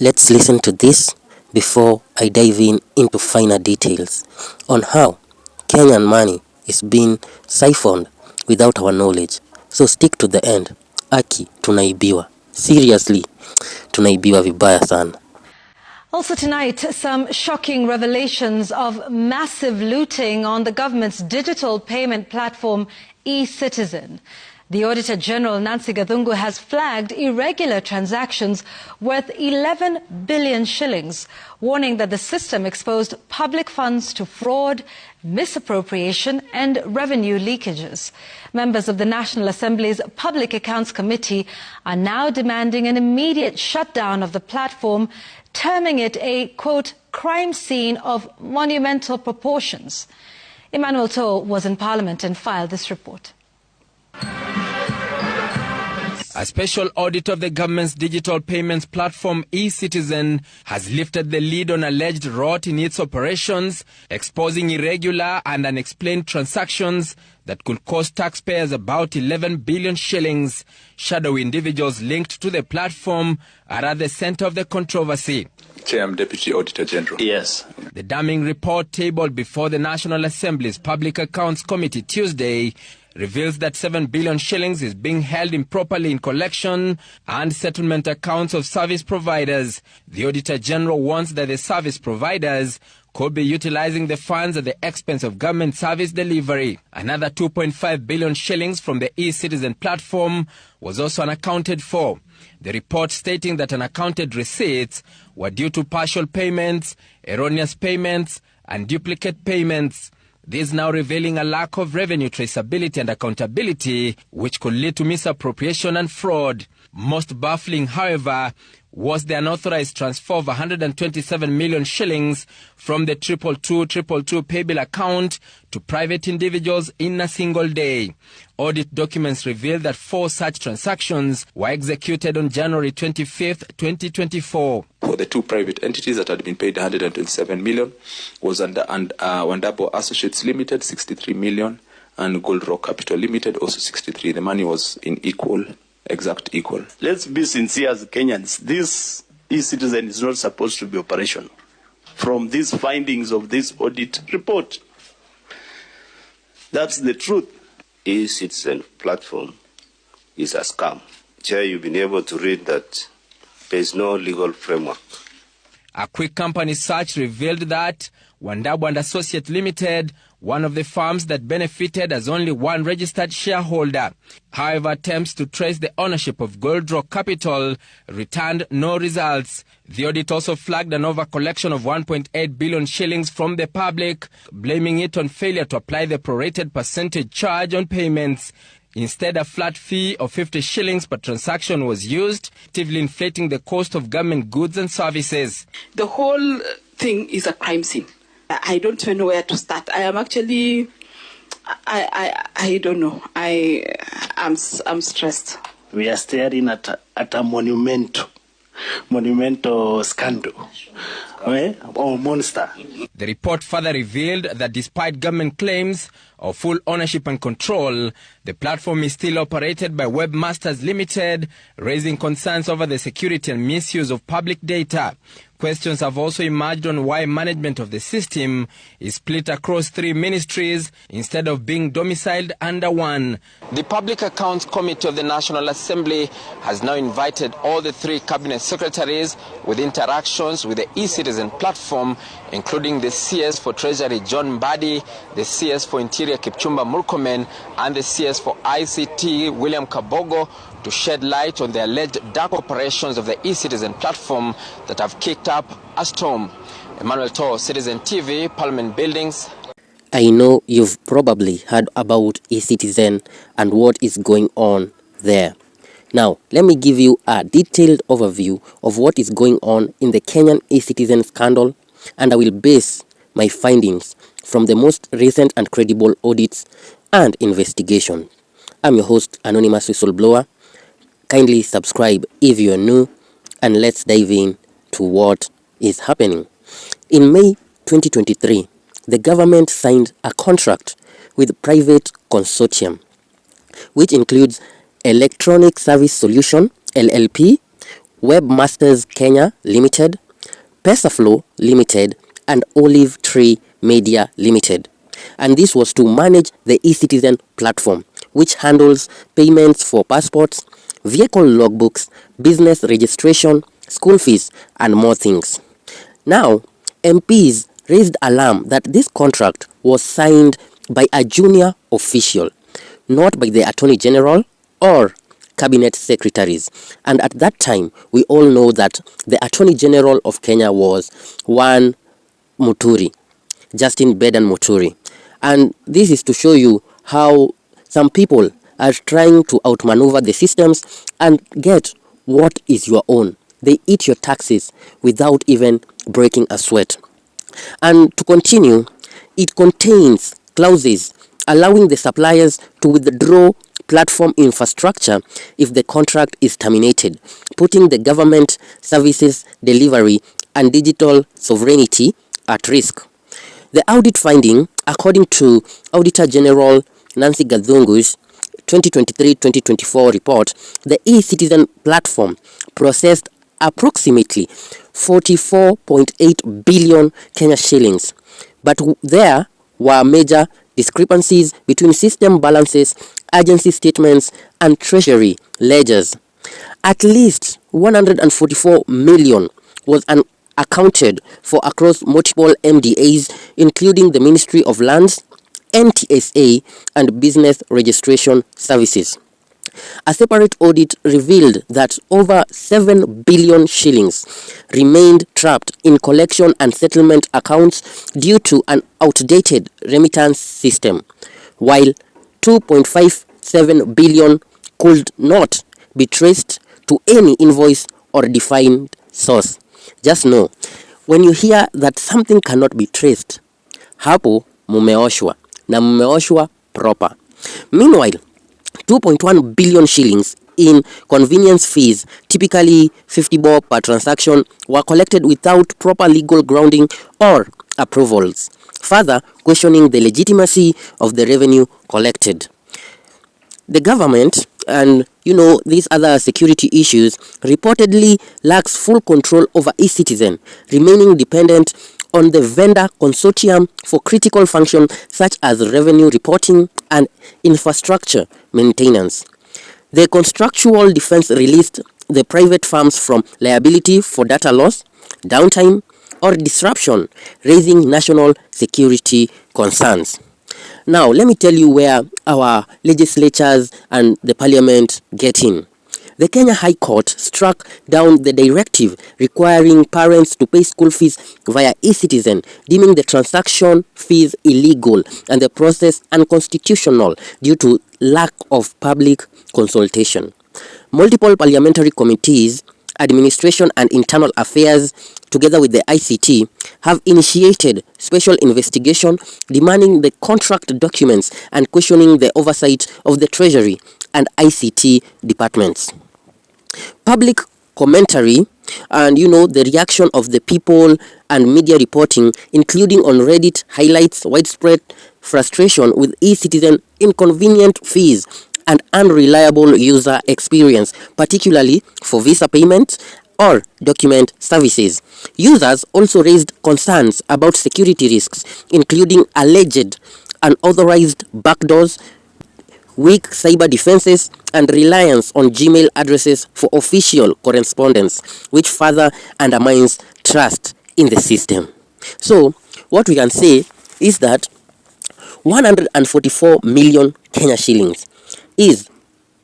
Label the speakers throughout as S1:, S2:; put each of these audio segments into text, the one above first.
S1: Let's listen to this before I dive into finer details on how Kenyan money is being siphoned without our knowledge. So stick to the end. Aki, tunaibiwa. Seriously, tunaibiwa vibaya sana.
S2: Also tonight, some shocking revelations of massive looting on the government's digital payment platform, eCitizen. The Auditor General Nancy Gathungu has flagged irregular transactions worth 11 billion shillings, warning that the system exposed public funds to fraud, misappropriation and revenue leakages. Members of the National Assembly's Public Accounts Committee are now demanding an immediate shutdown of the platform, terming it a, quote, crime scene of monumental proportions. Emmanuel Toh was in Parliament and filed this report.
S3: A special audit of the government's digital payments platform eCitizen has lifted the lid on alleged rot in its operations, exposing irregular and unexplained transactions that could cost taxpayers about 11 billion shillings. Shadowy individuals linked to the platform are at the center of the controversy.
S4: Chair, I'm Deputy Auditor General.
S3: Yes. The damning report tabled before the National Assembly's Public Accounts Committee Tuesday reveals that 7 billion shillings is being held improperly in collection and settlement accounts of service providers. The Auditor General warns that the service providers could be utilizing the funds at the expense of government service delivery. Another 2.5 billion shillings from the eCitizen platform was also unaccounted for. The report stating that unaccounted receipts were due to partial payments, erroneous payments, and duplicate payments. This now revealing a lack of revenue traceability and accountability, which could lead to misappropriation and fraud. Most baffling, however, was the unauthorized transfer of 127 million shillings from the 22222 paybill account to private individuals in a single day. Audit documents reveal that 4 such transactions were executed on January 25th, 2024.
S4: For the 2 private entities that had been paid 127 million was under Wandabo Associates Limited, 63 million, and Gold Rock Capital Limited, also 63. The money was in exact equal.
S5: Let's be sincere as Kenyans. This eCitizen is not supposed to be operational. From these findings of this audit report, that's the truth.
S6: eCitizen platform is a scam. Chair, you've been able to read that there is no legal framework.
S3: A quick company search revealed that Wandabo and Associate Limited, one of the firms that benefited as only one registered shareholder. However, attempts to trace the ownership of Gold Rock Capital returned no results. The audit also flagged an over-collection of 1.8 billion shillings from the public, blaming it on failure to apply the prorated percentage charge on payments. Instead, a flat fee of 50 shillings per transaction was used, actively inflating the cost of government goods and services.
S7: The whole thing is a crime scene. I don't even know where to start. I am actually, I don't know. I'm stressed.
S5: We are staring at a monumental scandal. Or monster.
S3: The report further revealed that despite government claims of full ownership and control, the platform is still operated by Webmasters Limited, raising concerns over the security and misuse of public data. Questions have also emerged on why management of the system is split across 3 ministries instead of being domiciled under one. The Public Accounts Committee of the National Assembly has now invited all the 3 cabinet secretaries with interactions with the eCitizen platform, including the CS for Treasury John Mbadi, the CS for Interior Kipchumba Murkomen, and the CS for ICT William Kabogo, to shed light on the alleged dark operations of the eCitizen platform that have kicked up a storm. Emmanuel Toh, Citizen TV, Parliament Buildings.
S1: I know you've probably heard about eCitizen and what is going on there. Now, let me give you a detailed overview of what is going on in the Kenyan eCitizen scandal, and I will base my findings from the most recent and credible audits and investigation. I'm your host, Anonymous Whistleblower. Kindly subscribe if you're new, and let's dive in to what is happening. In May 2023, the government signed a contract with private consortium, which includes Electronic Service Solution, LLP, Webmasters Kenya Limited, Pesaflow Limited, and Olive Tree Media Limited. And this was to manage the eCitizen platform, which handles payments for passports, vehicle logbooks, business registration, school fees, and more things. Now, MPs raised alarm that this contract was signed by a junior official, not by the Attorney General or cabinet secretaries. And at that time, we all know that the Attorney General of Kenya was one Muturi, Justin Bedan Muturi. And this is to show you how some people are trying to outmaneuver the systems and get what is your own. They eat your taxes without even breaking a sweat. And to continue, it contains clauses allowing the suppliers to withdraw platform infrastructure if the contract is terminated, putting the government services delivery and digital sovereignty at risk. The audit finding, according to Auditor General Nancy Gathungu's 2023-2024 report, the eCitizen platform processed approximately 44.8 billion Kenya shillings, but there were major discrepancies between system balances, agency statements, and treasury ledgers. At least 144 million was accounted for across multiple MDAs, including the Ministry of Lands, NTSA, and Business Registration Services. A separate audit revealed that over 7 billion shillings remained trapped in collection and settlement accounts due to an outdated remittance system, while 2.57 billion could not be traced to any invoice or defined source. Just know, when you hear that something cannot be traced, hapo mumeoshwa, na mumeoshwa proper. Meanwhile, 2.1 billion shillings in convenience fees, typically 50 bob per transaction, were collected without proper legal grounding or approvals, further questioning the legitimacy of the revenue collected. The government and these other security issues reportedly lacks full control over eCitizen, remaining dependent on the vendor consortium for critical functions such as revenue reporting and infrastructure maintenance. The contractual defense released the private firms from liability for data loss, downtime, or disruption, raising national security concerns. Now, let me tell you where our legislatures and the parliament get in. The Kenya High Court struck down the directive requiring parents to pay school fees via eCitizen, deeming the transaction fees illegal and the process unconstitutional due to lack of public consultation. Multiple parliamentary committees, Administration and Internal Affairs, together with the ICT, have initiated special investigation demanding the contract documents and questioning the oversight of the Treasury and ICT departments. Public commentary and the reaction of the people and media reporting, including on Reddit, highlights widespread frustration with eCitizen inconvenient fees and unreliable user experience, particularly for visa payments or document services. Users also raised concerns about security risks, including alleged unauthorized backdoors, weak cyber defenses, and reliance on Gmail addresses for official correspondence, which further undermines trust in the system. So, what we can say is that 144 million Kenya shillings is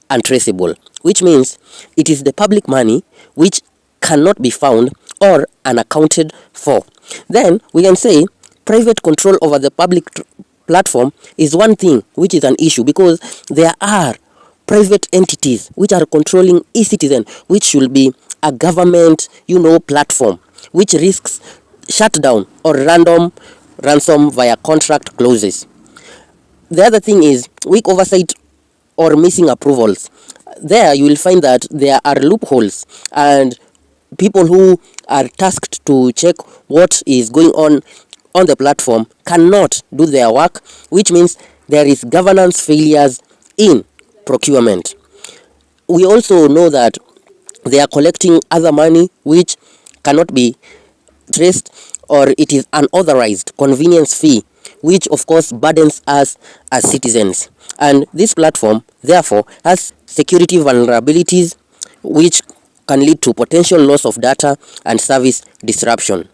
S1: untraceable, which means it is the public money which cannot be found or unaccounted for. Then we can say private control over the public platform is one thing which is an issue, because there are private entities which are controlling eCitizen, which should be a government platform, which risks shutdown or random ransom via contract clauses. The other thing is weak oversight or missing approvals. There you will find that there are loopholes, and people who are tasked to check what is going on the platform cannot do their work, which means there is governance failures in procurement. We also know that they are collecting other money which cannot be traced, or it is unauthorized convenience fee, which of course burdens us as citizens. And this platform therefore has security vulnerabilities which can lead to potential loss of data and service disruption.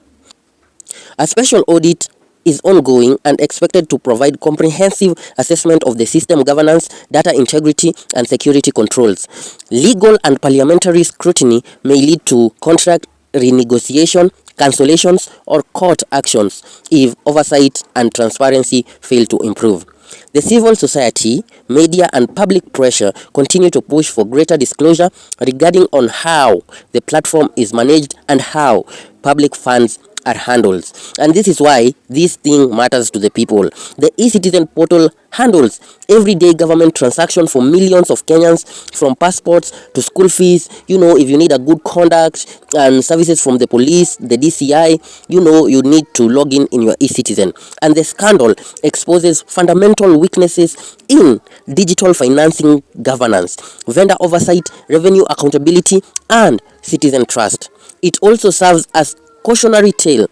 S1: A special audit is ongoing and expected to provide comprehensive assessment of the system governance, data integrity, and security controls. Legal and parliamentary scrutiny may lead to contract renegotiation, cancellations, or court actions if oversight and transparency fail to improve. The civil society, media, and public pressure continue to push for greater disclosure regarding on how the platform is managed and how public funds are handled. And this is why this thing matters to the people. The e-Citizen portal handles everyday government transaction for millions of Kenyans, from passports to school fees, if you need a good conduct and services from the police, the DCI, you need to log in your e-Citizen. And the scandal exposes fundamental weaknesses in digital financing governance, vendor oversight, revenue accountability, and citizen trust. It also serves as cautionary tale.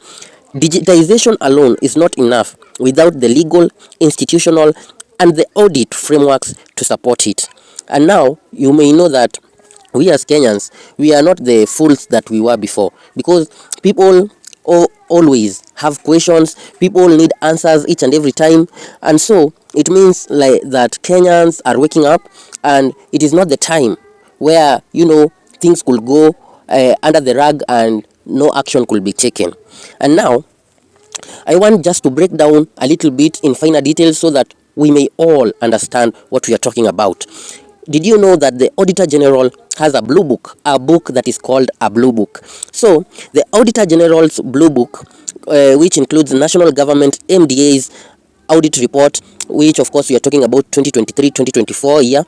S1: Digitization alone is not enough without the legal, institutional, and the audit frameworks to support it. And now you may know that we as Kenyans, we are not the fools that we were before, because people always have questions, people need answers each and every time, and so it means like that Kenyans are waking up, and it is not the time where things could go under the rug and no action could be taken. And now I want just to break down a little bit in finer details so that we may all understand what we are talking about. Did you know that the Auditor General has a blue book, a book that is called a blue book? So the Auditor General's blue book, which includes national government MDA's audit report, which of course we are talking about 2023-2024 year.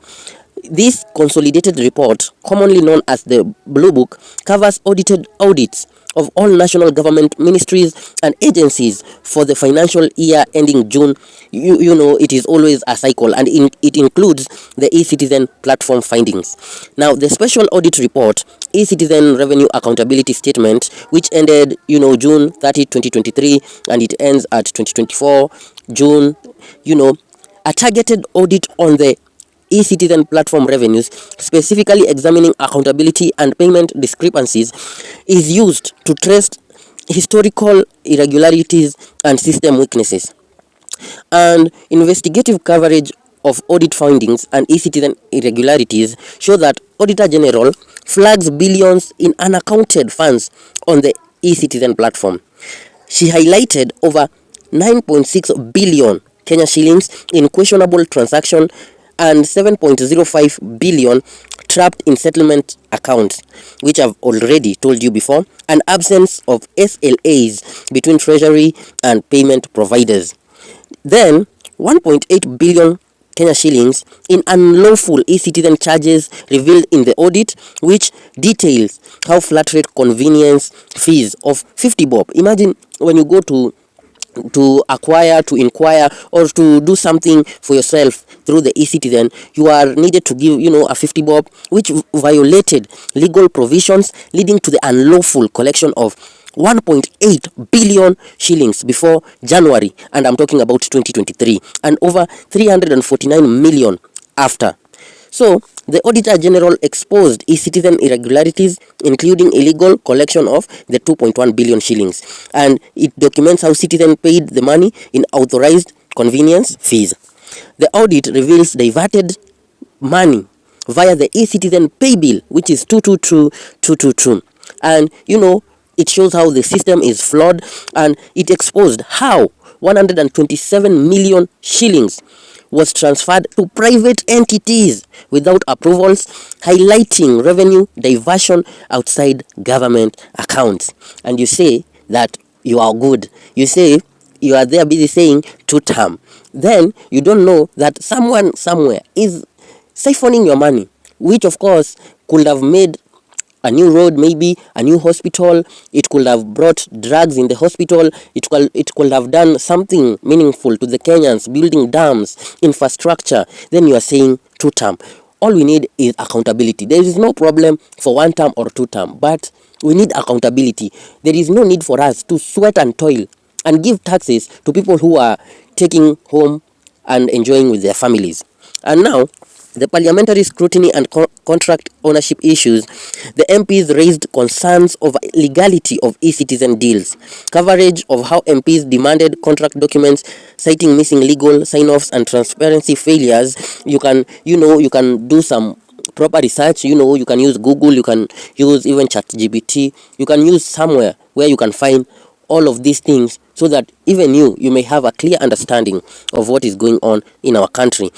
S1: This consolidated report, commonly known as the Blue Book, covers audited audits of all national government ministries and agencies for the financial year ending June. It is always a cycle, and it includes the e-Citizen platform findings. Now, the special audit report, e-Citizen Revenue Accountability Statement, which ended, June 30, 2023, and it ends at 2024, June, a targeted audit on the e-Citizen platform revenues, specifically examining accountability and payment discrepancies, is used to trace historical irregularities and system weaknesses. And investigative coverage of audit findings and e-Citizen irregularities show that Auditor General flags billions in unaccounted funds on the e-Citizen platform. She highlighted over 9.6 billion Kenya shillings in questionable transaction and 7.05 billion trapped in settlement accounts, which I've already told you before, and absence of SLAs between treasury and payment providers. Then 1.8 billion Kenya shillings in unlawful e-Citizen charges revealed in the audit, which details how flat rate convenience fees of 50 bob. Imagine when you go to acquire, to inquire, or to do something for yourself through the e-Citizen, you are needed to give a 50 bob, which violated legal provisions, leading to the unlawful collection of 1.8 billion shillings before January, and I'm talking about 2023, and over 349 million after. So the Auditor General exposed e-Citizen irregularities, including illegal collection of the 2.1 billion shillings, and it documents how citizens paid the money in authorized convenience fees. The audit reveals diverted money via the e-Citizen pay bill, which is 22222, and it shows how the system is flawed, and it exposed how 127 million shillings was transferred to private entities without approvals, highlighting revenue diversion outside government accounts. And you say that you are good. You say you are there busy saying two-term. Then you don't know that someone somewhere is siphoning your money, which of course could have made a new road, maybe a new hospital. It could have brought drugs in the hospital. It could have done something meaningful to the Kenyans, building dams, infrastructure. Then you are saying two-term. all we need is accountability. There is no problem for 1 term or 2 term, but we need accountability. There is no need for us to sweat and toil and give taxes to people who are taking home and enjoying with their families. And now, the parliamentary scrutiny and contract ownership issues, the MPs raised concerns over legality of e-citizen deals, coverage of how MPs demanded contract documents, citing missing legal sign-offs and transparency failures. You can do some proper research. You can use Google, you can use even ChatGPT, you can use somewhere where you can find all of these things, so that even you may have a clear understanding of what is going on in our country.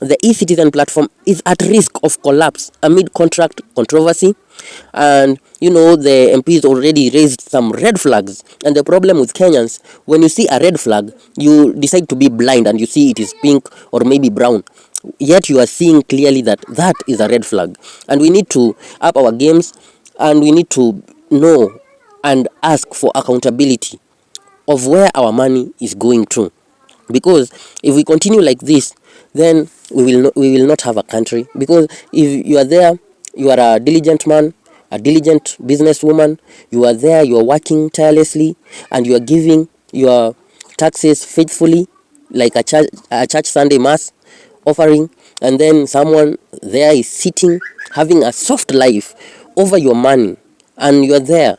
S1: The e-citizen platform is at risk of collapse amid contract controversy, and the MPs already raised some red flags. And the problem with Kenyans, when you see a red flag, you decide to be blind and you see it is pink or maybe brown, yet you are seeing clearly that that is a red flag. And we need to up our games, and we need to know and ask for accountability of where our money is going to. Because if we continue like this, then we will not have a country. Because if you are there, you are a diligent man, a diligent businesswoman, you are there, you are working tirelessly, and you are giving your taxes faithfully, like a church Sunday mass offering, and then someone there is sitting having a soft life over your money, and you are there.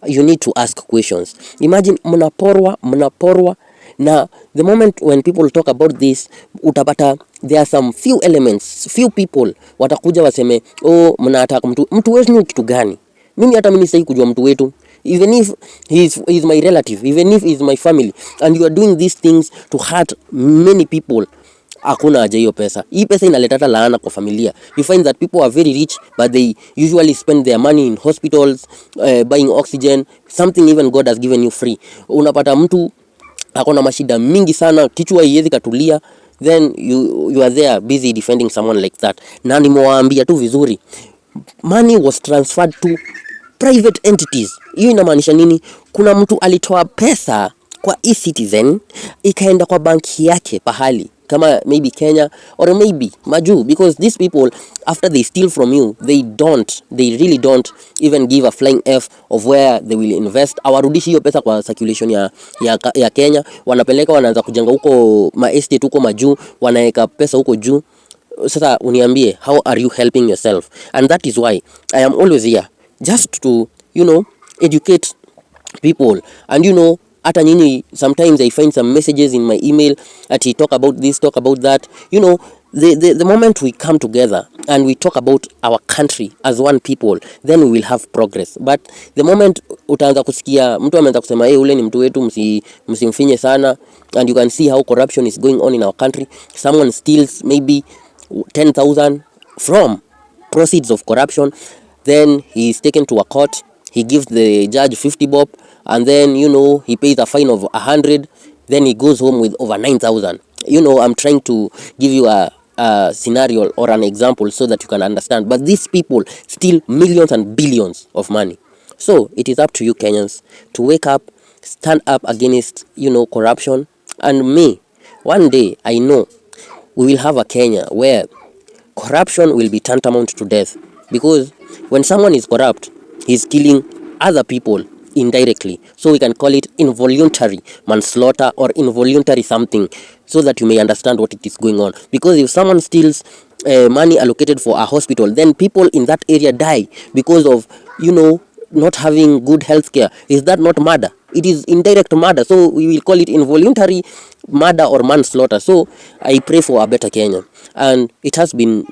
S1: You need to ask questions. Imagine mnaporwa, na the moment when people talk about this, utapata there are some few elements, few people watakuja waseme, oh, mnataka mtu wetu ni kitu gani? Mimi hata mimi sitaki kujua mtu wetu, even if he is my relative, even if he is my family, and you are doing these things to hurt many people. Hakuna haja hiyo pesa. Hii pesa inaleta laana kwa familia. You find that people are very rich, but they usually spend their money in hospitals, buying oxygen, something even God has given you free. Unapata mtu akona mashida mingi sana, kichwa haiwezi katulia, then you are there busy defending someone like that. Na nimewaambia tu vizuri, money was transferred to private entities. Hiyo inamaanisha nini? Kuna mtu alitoa pesa kwa e-citizen ikaenda kwa banki yake pahali kama maybe Kenya or maybe Maju, because these people, after they steal from you, they really don't even give a flying F of where they will invest. Awarudishi hiyo pesa kwa circulation ya Kenya, wanapeleka wanaanza kujenga huko estate huko Maju, wanaeka pesa huko juu. Sasa uniambie, how are you helping yourself? And that is why I am always here, just to educate people. And hata nyinyi, sometimes I find some messages in my email that he talk about this, talk about that. The moment we come together and we talk about our country as one people, then we will have progress. But the moment utaanza kusikia mtu ameanza kusema ule ni mtu wetu, msimfinye sana, and you can see how corruption is going on in our country. Someone steals maybe 10,000 from proceeds of corruption, then he is taken to a court, he gives the judge 50 bob, and then he pays a fine of 100, then he goes home with over 9,000. I'm trying to give you a scenario or an example so that you can understand. But these people steal millions and billions of money. So it is up to you, Kenyans, to wake up, stand up against corruption. And me, one day I know we will have a Kenya where corruption will be tantamount to death, because when someone is corrupt, he's killing other people indirectly. So we can call it involuntary manslaughter or involuntary something, so that you may understand what it is going on. Because if someone steals money allocated for a hospital, then people in that area die because of not having good health care. Is that not murder? It is indirect murder. So we will call it involuntary murder or manslaughter. So I pray for a better Kenya. And it has been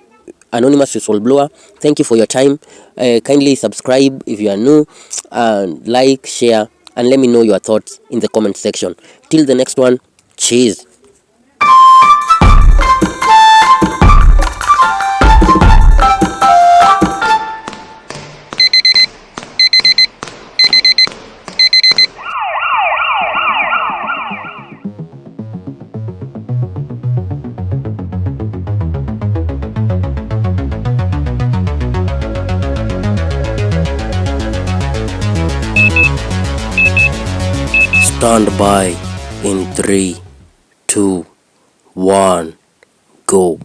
S1: Anonymous Whistleblower. Thank you for your time. Kindly subscribe if you are new, and like, share, and let me know your thoughts in the comment section. Till the next one, cheers. Stand by in 3, 2, 1, go.